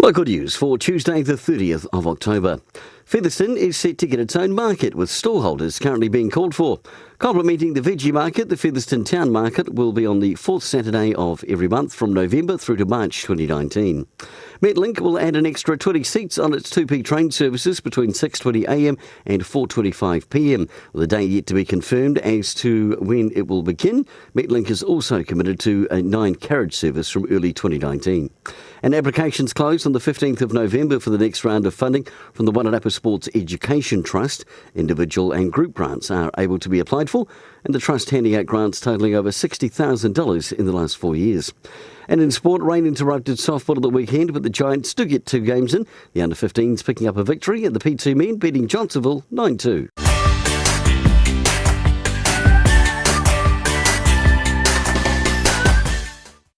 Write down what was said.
Local news for Tuesday the 30th of October. Featherston is set to get its own market, with stallholders currently being called for. Complementing the veggie market, the Featherston Town Market will be on the fourth Saturday of every month from November through to March 2019. Metlink will add an extra 20 seats on its 2P train services between 6:20am and 4:25pm, with a date yet to be confirmed as to when it will begin. Metlink is also committed to a 9-carriage service from early 2019. And applications close on the 15th of November for the next round of funding from the Wairarapa Sports Education Trust. Individual and group grants are able to be applied for, and the Trust handing out grants totalling over $60,000 in the last 4 years. And in sport, rain interrupted softball at the weekend, but the Giants do get 2 games in. The under-15s picking up a victory, and the P2 men beating Johnsonville 9-2.